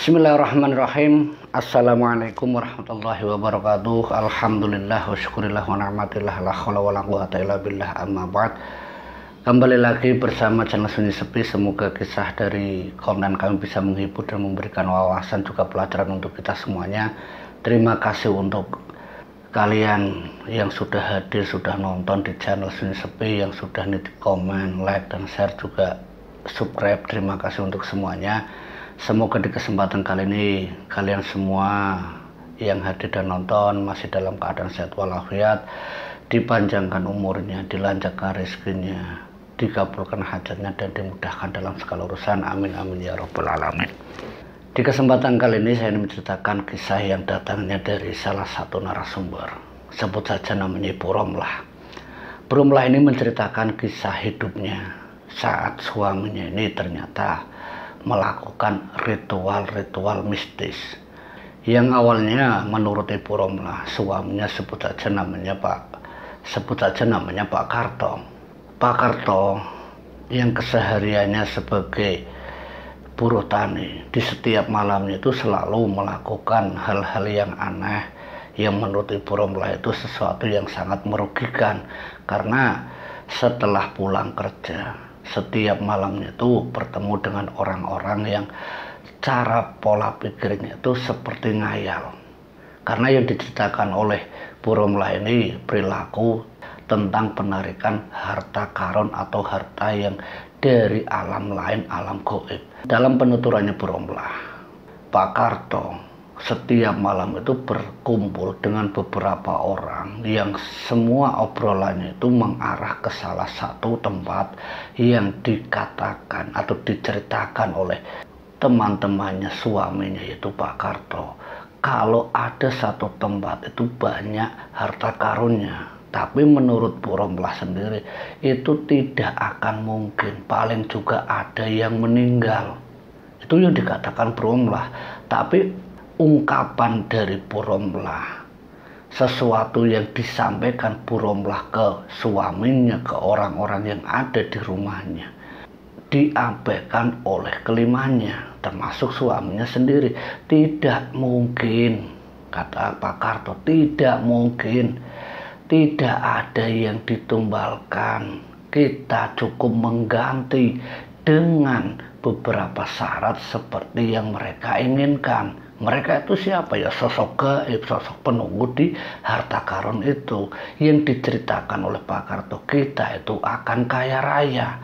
Bismillahirrahmanirrahim. Assalamualaikum warahmatullahi wabarakatuh. Alhamdulillah wa syukurillah wa ni'matillah la haula wa la quwwata illa billah, amma ba'd. Kembali lagi bersama channel Sunyi Sepi. Semoga kisah dari konten kami bisa menghibur dan memberikan wawasan juga pelajaran untuk kita semuanya. Terima kasih untuk kalian yang sudah hadir, sudah nonton di channel Sunyi Sepi, yang sudah nitip komen, like dan share, juga subscribe. Terima kasih untuk semuanya. Semoga di kesempatan kali ini kalian semua yang hadir dan nonton masih dalam keadaan sehat walafiat, dipanjangkan umurnya, dilancarkan rezekinya, dikabulkan hajatnya, dan dimudahkan dalam segala urusan. Amin amin ya rabbal alamin. Di kesempatan kali ini saya ingin menceritakan kisah yang datangnya dari salah satu narasumber. Sebut saja namanya Ibu Romlah. Bu Romlah ini menceritakan kisah hidupnya saat suaminya ini ternyata melakukan ritual-ritual mistis yang awalnya menurut Ibu Romlah, suaminya sebut saja namanya Pak Karto. Pak Karto yang kesehariannya sebagai buruh tani, di setiap malamnya itu selalu melakukan hal-hal yang aneh yang menurut Ibu Romlah itu sesuatu yang sangat merugikan, karena setelah pulang kerja setiap malamnya itu bertemu dengan orang-orang yang cara pola pikirnya itu seperti ngayal. Karena yang diceritakan oleh Bu Romlah ini perilaku tentang penarikan harta karun atau harta yang dari alam lain, alam gaib. Dalam penuturannya Bu Romlah, Pak Karto setiap malam itu berkumpul dengan beberapa orang yang semua obrolannya itu mengarah ke salah satu tempat yang dikatakan atau diceritakan oleh teman-temannya suaminya, yaitu Pak Karto, kalau ada satu tempat itu banyak harta karunnya. Tapi menurut Bu Romlah sendiri itu tidak akan mungkin, paling juga ada yang meninggal. Itu yang dikatakan Bu Romlah. Tapi ungkapan dari Bu Romlah, sesuatu yang disampaikan Bu Romlah ke suaminya, ke orang-orang yang ada di rumahnya, diabaikan oleh kelimanya, termasuk suaminya sendiri. Tidak mungkin, kata Pak Karto, tidak mungkin, tidak ada yang ditumbalkan. Kita cukup mengganti dengan beberapa syarat seperti yang mereka inginkan. Mereka itu siapa ya? Sosok gaib, sosok penunggu di harta karun itu. Yang diceritakan oleh Pak Karto, kita itu akan kaya raya.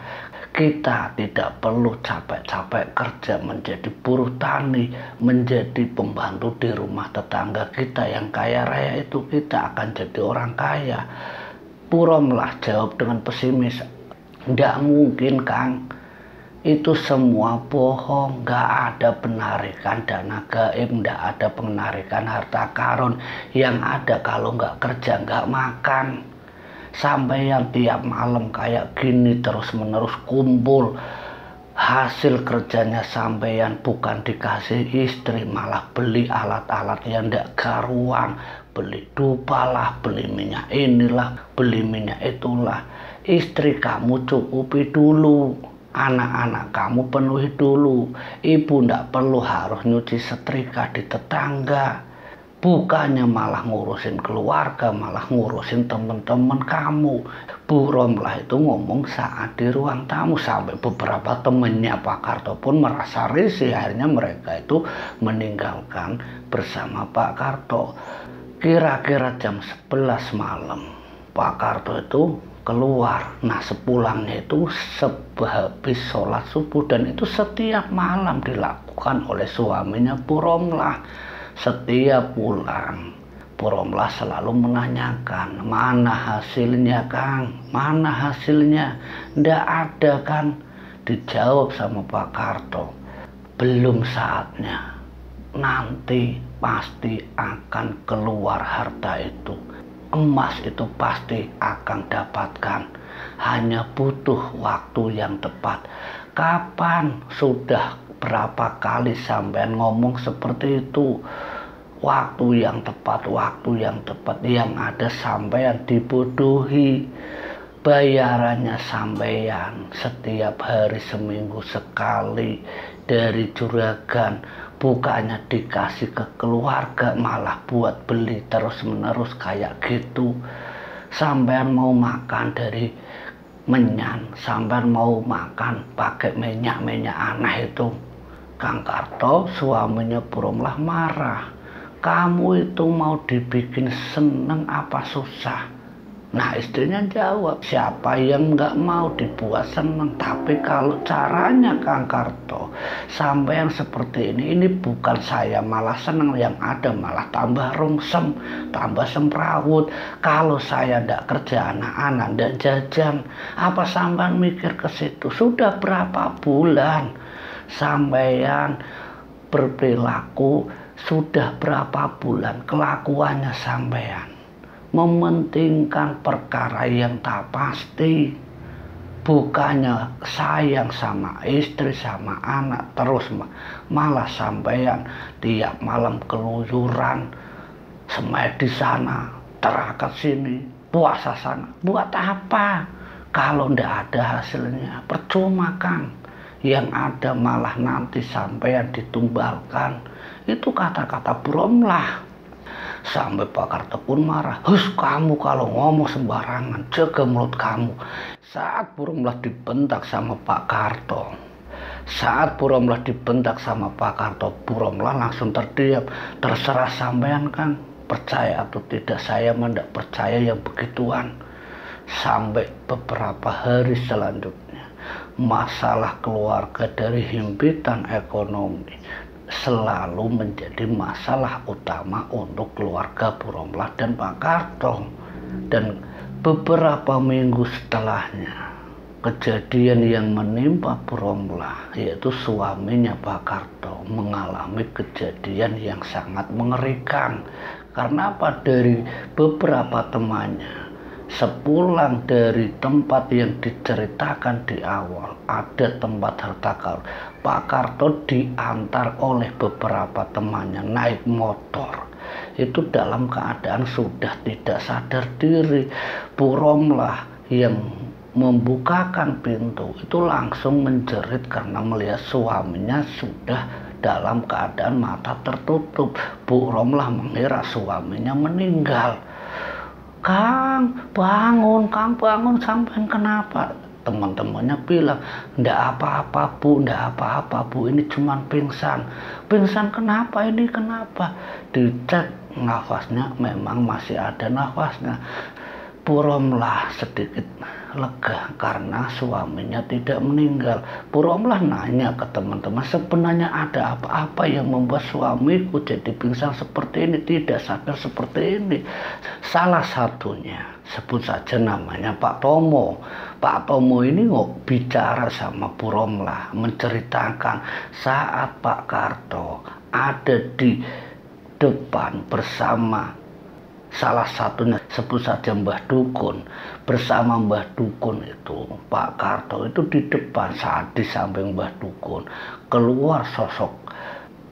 Kita tidak perlu capek-capek kerja menjadi buruh tani, menjadi pembantu di rumah tetangga kita yang kaya raya itu. Kita akan jadi orang kaya. Bu Romlah jawab dengan pesimis, "Tidak mungkin, Kang. Itu semua bohong, gak ada penarikan dana gaib, gak ada penarikan harta karun. Yang ada kalau gak kerja gak makan. Sampai yang tiap malam kayak gini terus menerus kumpul, hasil kerjanya sampeyan bukan dikasih istri, malah beli alat-alat yang gak karuan, beli dupa lah, beli minyak inilah, beli minyak itulah. Istri kamu cukupi dulu, anak-anak kamu penuhi dulu. Ibu ndak perlu harus nyuci setrika di tetangga. Bukannya malah ngurusin keluarga, malah ngurusin teman-teman kamu." Bu Romlah itu ngomong saat di ruang tamu, sampai beberapa temannya Pak Karto pun merasa risih. Akhirnya mereka itu meninggalkan bersama Pak Karto. Kira-kira jam 11 malam Pak Karto itu keluar. Nah, sepulangnya itu sehabis sholat subuh, dan itu setiap malam dilakukan oleh suaminya Bu Romlah. Setiap pulang Bu Romlah selalu menanyakan, "Mana hasilnya, Kang? Mana hasilnya?" "Ndak ada, kan?" Dijawab sama Pak Karto, "Belum saatnya. Nanti pasti akan keluar harta itu. Emas itu pasti akan dapatkan. Hanya butuh waktu yang tepat." "Kapan? Sudah berapa kali sampean ngomong seperti itu? Waktu yang tepat, waktu yang tepat. Yang ada sampean dibodohi. Bayarannya sampean setiap hari seminggu sekali dari juragan bukannya dikasih ke keluarga malah buat beli terus menerus kayak gitu. Sampean mau makan dari menyan, sampean mau makan pakai minyak-minyak aneh itu. Kang Karto, suaminya Buromlah marah. Kamu itu mau dibikin seneng apa susah? Nah, istrinya jawab, siapa yang nggak mau dibuat seneng? Tapi kalau caranya Kang Karto sampai yang seperti ini bukan saya malah seneng, yang ada malah tambah rungsem, tambah semrawut. Kalau saya ndak kerja, anak-anak ndak jajan, apa sampean mikir ke situ? Sudah berapa bulan sampean berperilaku, sudah berapa bulan kelakuannya sampean mementingkan perkara yang tak pasti, bukannya sayang sama istri sama anak, terus malah sampean tiap malam keluyuran, semedi sana terakat sini, puasa sana. Buat apa kalau ndak ada hasilnya? Percuma kan. Yang ada malah nanti sampean ditumbalkan. Itu kata-kata Buromlah. Sampai Pak Karto pun marah. Hus, kamu kalau ngomong sembarangan, jaga mulut kamu. Saat Buromlah dibentak sama Pak Karto, Buromlah langsung terdiam. Terserah sampean kan, percaya atau tidak, saya mendak percaya yang begituan. Sampai beberapa hari selanjutnya, masalah keluarga dari himpitan ekonomi selalu menjadi masalah utama untuk keluarga Buromlah dan Pak Karto. Dan beberapa minggu setelahnya, kejadian yang menimpa Buromlah, yaitu suaminya Pak Karto, mengalami kejadian yang sangat mengerikan. Karena apa? Dari beberapa temannya, sepulang dari tempat yang diceritakan di awal, ada tempat harta karun, Pak Karto diantar oleh beberapa temannya naik motor. Itu dalam keadaan sudah tidak sadar diri. Buromlah yang membukakan pintu itu langsung menjerit karena melihat suaminya sudah dalam keadaan mata tertutup. Buromlah mengira suaminya meninggal. Kang bangun, sampean kenapa? Teman-temannya bilang, ndak apa-apa bu, ini cuma pingsan. Pingsan kenapa ini, kenapa? Dicek nafasnya, memang masih ada nafasnya. Buromlah sedikit lega karena suaminya tidak meninggal. Buromlah nanya ke teman-teman, sebenarnya ada apa-apa yang membuat suamiku jadi pingsan seperti ini, tidak sadar seperti ini? Salah satunya, sebut saja namanya Pak Tomo. Pak Tomo ini bicara sama Buromlah, menceritakan saat Pak Karto ada di depan bersama salah satunya, sebut saja Mbah Dukun. Bersama Mbah Dukun itu, Pak Karto itu di depan. Saat di samping Mbah Dukun, keluar sosok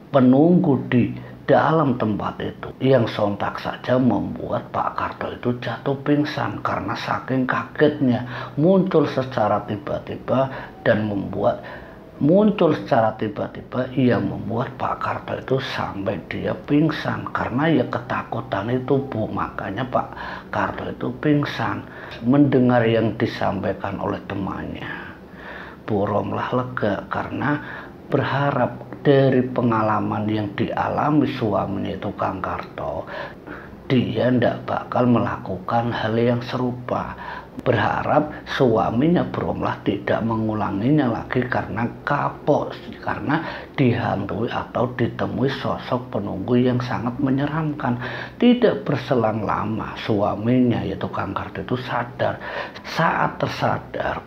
penunggu di dalam tempat itu, yang sontak saja membuat Pak Karto itu jatuh pingsan karena saking kagetnya muncul secara tiba-tiba yang membuat Pak Karto itu sampai dia pingsan karena ya ketakutan itu bu. Makanya Pak Karto itu pingsan. Mendengar yang disampaikan oleh temannya, Buromlah lega karena berharap dari pengalaman yang dialami suaminya itu Kang Karto, dia tidak bakal melakukan hal yang serupa. Berharap suaminya Buromlah tidak mengulanginya lagi karena kapok, karena dihantui atau ditemui sosok penunggu yang sangat menyeramkan. Tidak berselang lama, suaminya yaitu Kang Karto itu sadar. Saat tersadar,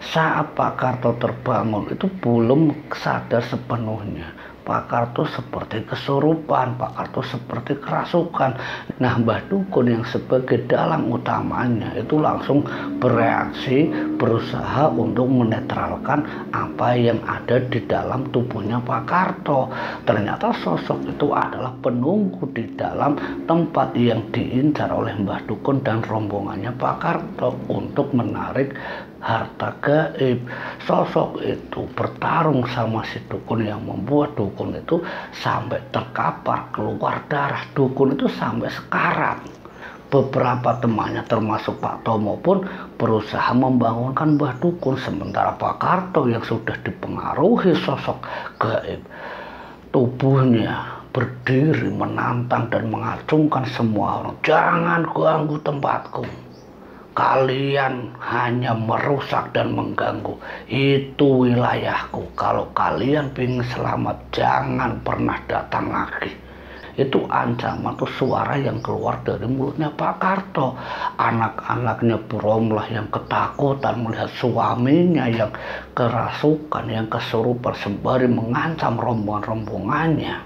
saat Pak Karto terbangun itu belum sadar sepenuhnya. Pak Karto seperti kesurupan, Pak Karto seperti kerasukan. Nah, Mbah Dukun yang sebagai dalang utamanya itu langsung bereaksi, berusaha untuk menetralkan apa yang ada di dalam tubuhnya Pak Karto. Ternyata sosok itu adalah penunggu di dalam tempat yang diincar oleh Mbah Dukun dan rombongannya Pak Karto untuk menarik harta gaib. Sosok itu bertarung sama si dukun yang membuat dukun itu sampai terkapar keluar darah. Dukun itu sampai sekarang. Beberapa temannya termasuk Pak Tomo pun berusaha membangunkan Mbah Dukun, sementara Pak Karto yang sudah dipengaruhi sosok gaib, tubuhnya berdiri menantang dan mengacungkan semua orang. Jangan ganggu tempatku. Kalian hanya merusak dan mengganggu. Itu wilayahku. Kalau kalian ingin selamat, jangan pernah datang lagi. Itu ancaman, itu suara yang keluar dari mulutnya Pak Karto. Anak-anaknya Bromlah yang ketakutan melihat suaminya yang kerasukan, yang kesurupan, sembari mengancam rombongan-rombongannya.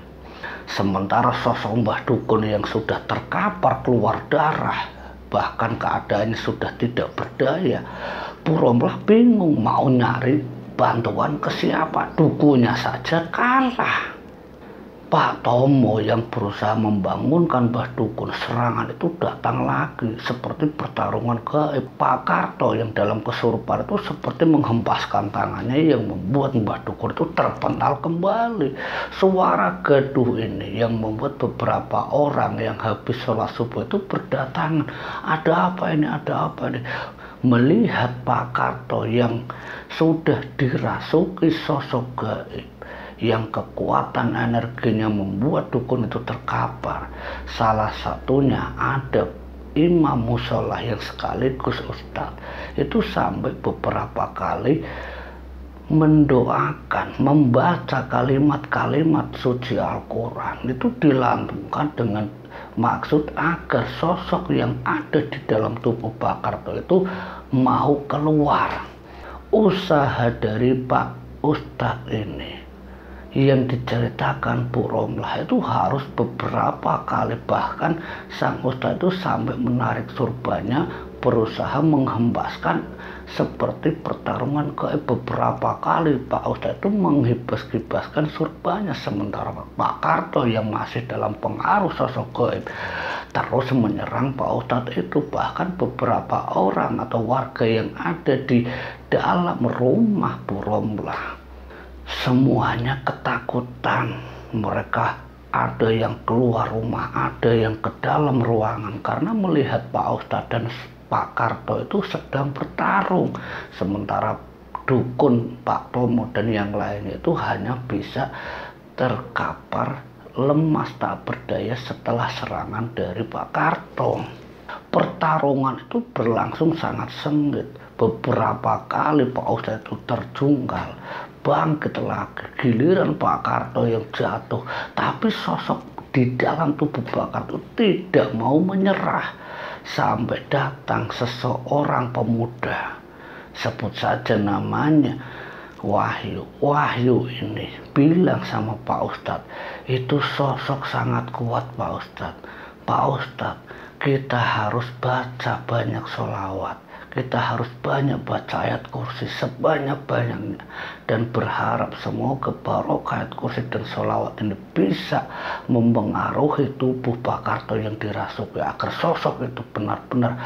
Sementara sosok Mbah Dukun yang sudah terkapar keluar darah, bahkan keadaannya sudah tidak berdaya, Bromlah bingung mau nyari bantuan ke siapa. Dukunya saja kalah. Pak Tomo yang berusaha membangunkan Mbah Dukun, serangan itu datang lagi seperti pertarungan gaib. Pak Karto yang dalam kesurupan itu seperti menghempaskan tangannya yang membuat Mbah Dukun itu terpental kembali. Suara gaduh ini yang membuat beberapa orang yang habis sholat subuh itu berdatangan. Ada apa ini? Ada apa ini? Melihat Pak Karto yang sudah dirasuki sosok gaib, yang kekuatan energinya membuat dukun itu terkapar. Salah satunya ada imam musola yang sekaligus ustadz, itu sampai beberapa kali mendoakan, membaca kalimat-kalimat suci Al-Quran, itu dilantungkan dengan maksud agar sosok yang ada di dalam tubuh Pak Karto itu mau keluar. Usaha dari Pak Ustadz ini yang diceritakan Bu Romlah itu harus beberapa kali, bahkan sang ustadz itu sampai menarik surbannya, berusaha menghembaskan seperti pertarungan gaib. Beberapa kali Pak Ustadz itu menghibas-hibaskan surbannya, sementara Pak Karto yang masih dalam pengaruh sosok gaib terus menyerang Pak Ustadz itu. Bahkan beberapa orang atau warga yang ada di dalam rumah Bu Romlah semuanya ketakutan. Mereka ada yang keluar rumah, ada yang ke dalam ruangan karena melihat Pak Ustadz dan Pak Karto itu sedang bertarung. Sementara dukun, Pak Tomo dan yang lainnya itu hanya bisa terkapar, lemas, tak berdaya setelah serangan dari Pak Karto. Pertarungan itu berlangsung sangat sengit. Beberapa kali Pak Ustadz itu terjungkal, bangkit lagi, giliran Pak Karto yang jatuh. Tapi sosok di dalam tubuh Pak Karto tidak mau menyerah, sampai datang seseorang pemuda, sebut saja namanya Wahyu. Wahyu ini bilang sama Pak Ustadz, itu sosok sangat kuat Pak Ustadz. Pak Ustadz, kita harus baca banyak sholawat, kita harus banyak baca ayat kursi sebanyak-banyaknya, dan berharap semoga barokah ayat kursi dan sholawat ini bisa mempengaruhi tubuh Pak Karto yang dirasuki, agar sosok itu benar-benar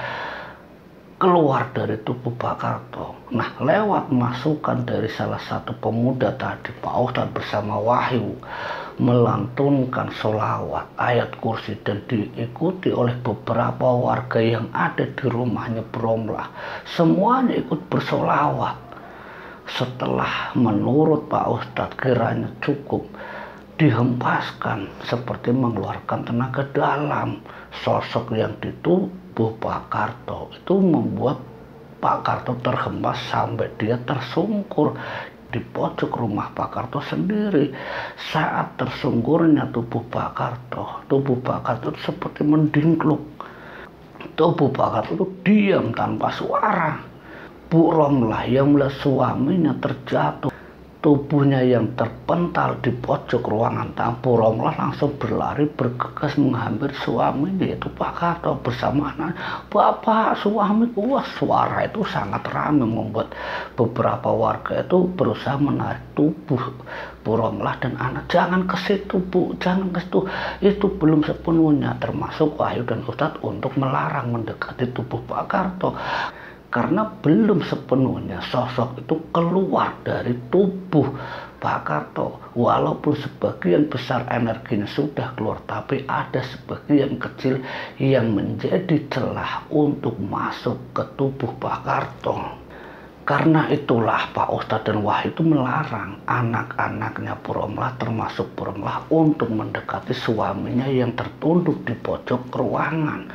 keluar dari tubuh Pak Karto. Nah, lewat masukan dari salah satu pemuda tadi, Pak Ustadz bersama Wahyu melantunkan sholawat, ayat kursi, dan diikuti oleh beberapa warga yang ada di rumahnya Bromlah. Semuanya ikut bersolawat. Setelah menurut Pak Ustadz kiranya cukup, dihempaskan seperti mengeluarkan tenaga dalam. Sosok yang di tubuh Pak Karto itu membuat Pak Karto terhempas sampai dia tersungkur di pojok rumah Pak Karto sendiri. Saat tersungkurnya tubuh Pak Karto itu seperti mendingkluk. Tubuh Pak Karto itu diam tanpa suara. Bu Romlah yang melihat suaminya terjatuh, tubuhnya yang terpental di pojok ruangan tamu, Romlah langsung berlari bergegas menghampiri suaminya, yaitu Pak Karto bersama anak. Bapak, suamiku. Wah, suara itu sangat ramai membuat beberapa warga itu berusaha menarik tubuh Bu Romlah dan anak. Jangan ke situ, Bu, jangan ke situ. Itu belum sepenuhnya, termasuk Wahyu dan Ustadz, untuk melarang mendekati tubuh Pak Karto. karena belum sepenuhnya sosok itu keluar dari tubuh Pak Karto. Walaupun sebagian besar energinya sudah keluar, tapi ada sebagian kecil yang menjadi celah untuk masuk ke tubuh Pak Karto. Karena itulah Pak Ustadz dan Wahyu itu melarang anak-anaknya Puromlah, termasuk Puromlah, untuk mendekati suaminya yang tertunduk di pojok ruangan.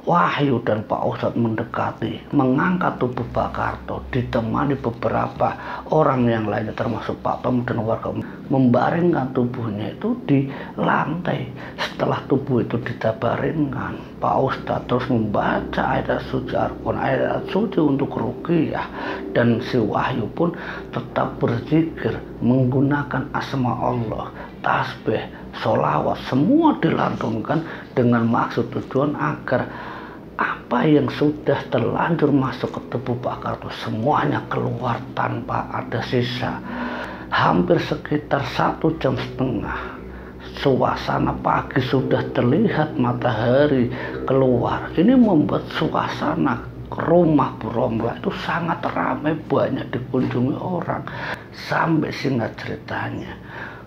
Wahyu dan Pak Ustadz mendekati, mengangkat tubuh Pak Karto, ditemani beberapa orang yang lainnya termasuk Pak Tom dan warga, membaringkan tubuhnya itu di lantai. Setelah tubuh itu ditabaringkan, Pak Ustadz terus membaca ayat suci Al-Quran, ayat suci untuk ruqyah, dan si Wahyu pun tetap berzikir menggunakan asma Allah, tasbih, sholawat, semua dilantunkan dengan maksud tujuan agar apa yang sudah terlanjur masuk ke tubuh Pak Karto semuanya keluar tanpa ada sisa. Hampir sekitar 1,5 jam, suasana pagi sudah terlihat matahari keluar. Ini membuat suasana rumah Puromlah itu sangat ramai, banyak dikunjungi orang. Sampai singkat ceritanya,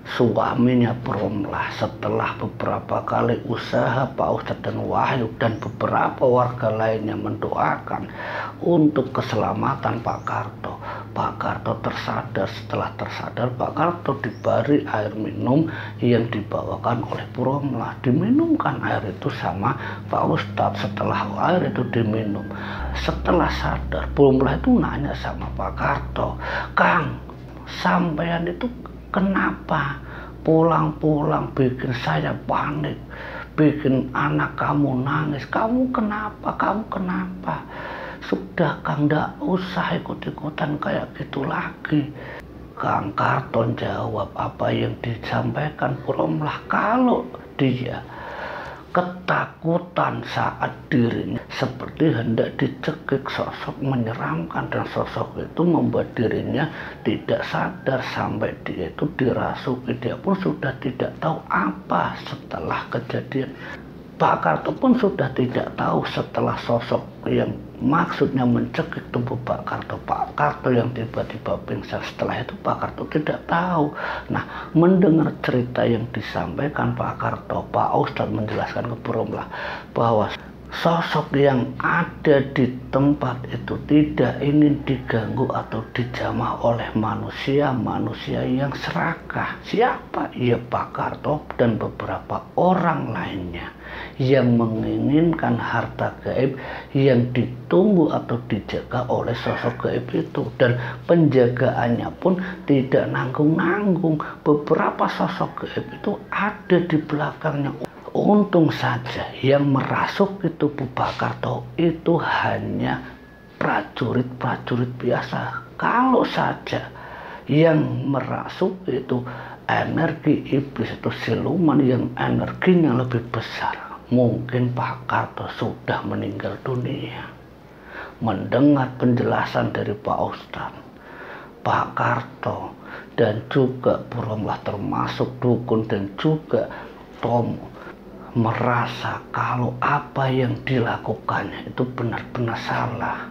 suaminya Puromlah setelah beberapa kali usaha Pak Ustadz dan Wahyu dan beberapa warga lainnya mendoakan untuk keselamatan Pak Karto, Pak Karto tersadar. Setelah tersadar, Pak Karto diberi air minum yang dibawakan oleh Puromlah. Diminumkan air itu sama Pak Ustadz. Setelah air itu diminum, setelah sadar, Puromlah itu nanya sama Pak Karto, "Kang, sampean itu kenapa pulang-pulang bikin saya panik, bikin anak kamu nangis? Kamu kenapa? Kamu kenapa? Sudah Kang, nggak usah ikut-ikutan kayak gitu lagi." Kang Karto jawab apa yang disampaikan Puromlah, kalau dia ketakutan saat dirinya seperti hendak dicekik sosok menyeramkan, dan sosok itu membuat dirinya tidak sadar sampai dia itu dirasuki. Dia pun sudah tidak tahu apa setelah kejadian. Pak Karto pun sudah tidak tahu setelah sosok yang maksudnya mencekik tubuh Pak Karto yang tiba-tiba pingsan. Setelah itu Pak Karto tidak tahu. Nah, mendengar cerita yang disampaikan Pak Karto, Pak Ustadz menjelaskan ke Puromlah bahwa sosok yang ada di tempat itu tidak ingin diganggu atau dijamah oleh manusia yang serakah. Siapa? Ya Pak Karto dan beberapa orang lainnya yang menginginkan harta gaib yang ditunggu atau dijaga oleh sosok gaib itu, dan penjagaannya pun tidak nanggung-nanggung. Beberapa sosok gaib itu ada di belakangnya. Untung saja yang merasuki tubuh Pak Karto itu hanya prajurit-prajurit biasa. Kalau saja yang merasuk itu energi iblis itu siluman yang energinya lebih besar, mungkin Pak Karto sudah meninggal dunia. Mendengar penjelasan dari Pak Ustadz, Pak Karto dan juga Puromlah termasuk dukun dan juga Tomo merasa kalau apa yang dilakukannya itu benar-benar salah.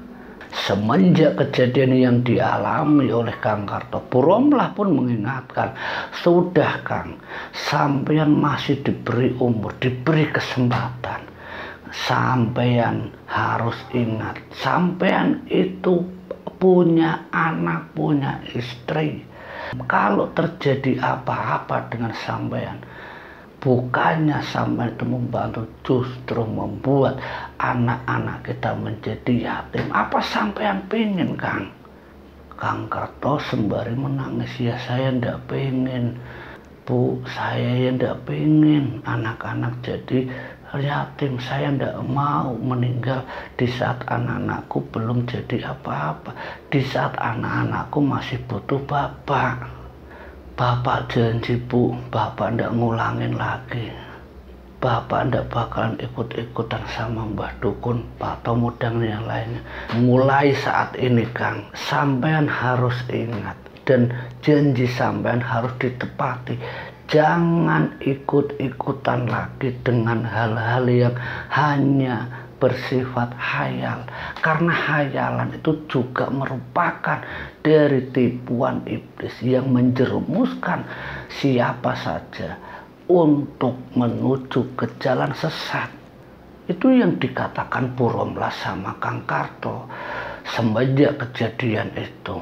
Semenjak kejadian yang dialami oleh Kang Karto, Puromlah pun mengingatkan, "Sudah Kang, sampean masih diberi umur, diberi kesempatan. Sampean harus ingat, sampean itu punya anak, punya istri. Kalau terjadi apa-apa dengan sampean, bukannya sampai itu membantu, justru membuat anak-anak kita menjadi yatim. Apa sampean pingin Kang?" Kang Karto sembari menangis, "Ya saya ndak pengen Bu, saya ya ndak pengen anak-anak jadi yatim. Saya ndak mau meninggal di saat anak-anakku belum jadi apa-apa, di saat anak-anakku masih butuh bapak. Bapak janji Bu, Bapak ndak ngulangin lagi. Bapak ndak bakalan ikut-ikutan sama Mbah Dukun, Pak Tomo dan yang lainnya. Mulai saat ini Kang, sampean harus ingat dan janji sampean harus ditepati. Jangan ikut-ikutan lagi dengan hal-hal yang hanya bersifat hayal, karena hayalan itu juga merupakan dari tipuan iblis yang menjerumuskan siapa saja untuk menuju ke jalan sesat. Itu yang dikatakan Bu Romlah sama Kang Karto. Semenjak kejadian itu,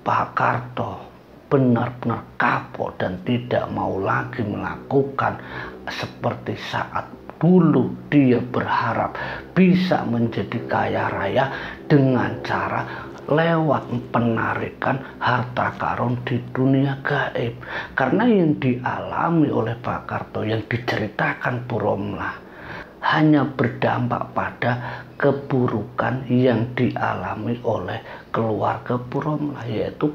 Pak Karto benar-benar kapok dan tidak mau lagi melakukan seperti saat dulu dia berharap bisa menjadi kaya raya dengan cara lewat penarikan harta karun di dunia gaib. Karena yang dialami oleh Pak Karto, yang diceritakan Bu Romlah, hanya berdampak pada keburukan yang dialami oleh keluarga Bu Romlah, yaitu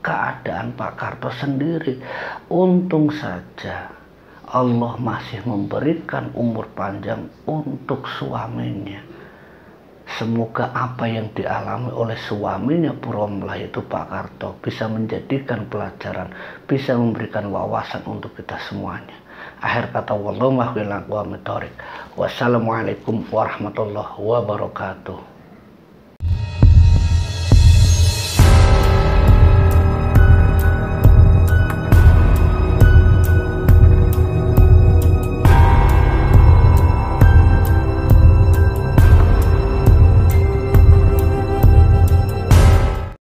keadaan Pak Karto sendiri. Untung saja Allah masih memberikan umur panjang untuk suaminya. Semoga apa yang dialami oleh suaminya Bu Romlah itu Pak Karto bisa menjadikan pelajaran, bisa memberikan wawasan untuk kita semuanya. Akhir kata, wallahu a'lam bishawab. Wassalamualaikum warahmatullahi wabarakatuh.